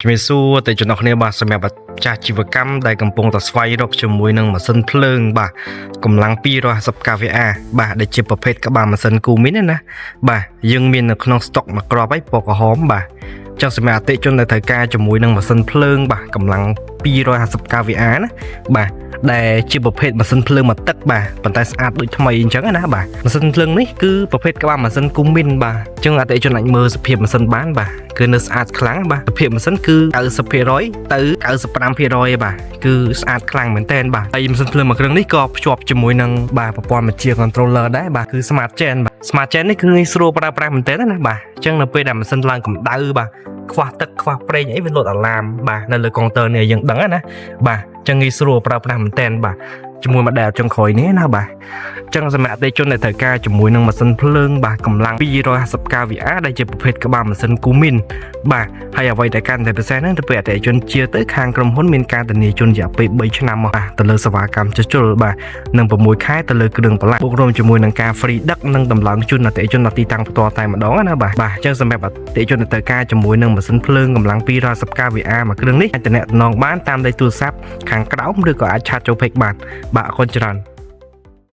ជំរាបសួរទៅចំណុះគ្នាបាទសម្រាប់ចាស់ជីវកម្មដែលកំពុងតែស្វែងរកជាមួយនឹងម៉ាស៊ីនភ្លើងបាទកម្លាំង250 kVA បាទដែលជាប្រភេទក្បាលម៉ាស៊ីនគូមីនណាបាទយើងមាននៅក្នុងស្តុកមួយគ្រាប់ហើយពណ៌ក្រហមបាទចឹងសម្រាប់អតិជនដែលត្រូវការជាមួយនឹងម៉ាស៊ីនភ្លើងបាទកម្លាំង250 kVA ណាបាទដែលជាប្រភេទម៉ាស៊ីនភ្លើងមកទឹកបាទប៉ុន្តែស្អាតដូចថ្មីអញ្ចឹងណាបាទម៉ាស៊ីនភ្លើងនេះគឺប្រភេទក្បាលម៉ាស៊ីនគូមីនបាទអញ្ចឹងអតិជនអាចមើលសភាពម៉ាស៊ីនបានបាទគឺនៅស្អាតខ្លាំងបាទសភាពម៉ាស៊ីនគឺ 90% ទៅ 95% បាទគឺស្អាតខ្លាំងមែនតើបាទហើយម៉ាស៊ីនភ្លើងមួយគ្រឿងនេះក៏ភ្ជាប់ជាមួយនឹងបាទប្រព័ន្ធបញ្ជា controller ដែរបាទគឺ Smart Chain បាទ Smart Chain នេះគឺងាយស្រួលប្រើប្រាស់មែនតើណាបាទអញ្ចឹងនៅពេលដែលម៉ាស៊ីនឡើងកម្ដៅបាទខ្វះទឹកខ្វះប្រេងអីវាលោតអាឡាមបាទនៅលើកុងទ័រនេះយើងដឹងណាបាទអញ្ចឹងងាយស្រួលប្រើប្រាស់មែនតើបាទជាមួយ model ចុងក្រោយនេះណាបាទអញ្ចឹងសម្រាប់អតិជនដែលត្រូវការជាមួយនឹងម៉ាស៊ីនភ្លើងបាទកម្លាំង250 kVA ដែលជាប្រភេទក្បាលម៉ាស៊ីនគូមីនបាទហើយអ្វីដែលកាន់តែពិសេសហ្នឹងទៅពេលអតិជនជាទៅខាងក្រុមហ៊ុនមានការធានាជូនរយៈពេល3ឆ្នាំមកបាទទៅលើសេវាកម្មជួសជុលបាទនិង6ខែទៅលើគ្រឿងបន្លាស់បូករួមជាមួយនឹងការ free ដឹកនិងដំឡើងជូនអតិជនដល់ទីតាំងផ្ទាល់តែម្ដងណាបាទអញ្ចឹងសម្រាប់អតិជនដែលត្រូវការជាមួយនឹងម៉ាស៊ីនភ្លើងកម្លាំង250 kVA មួយគ្រឿងនេះអាចតំណងបានតាមលេខទូរស័ព្ទខាងក្រោមឬក៏អាចឆាតចូល Page បានបាទអរគុណច្រើន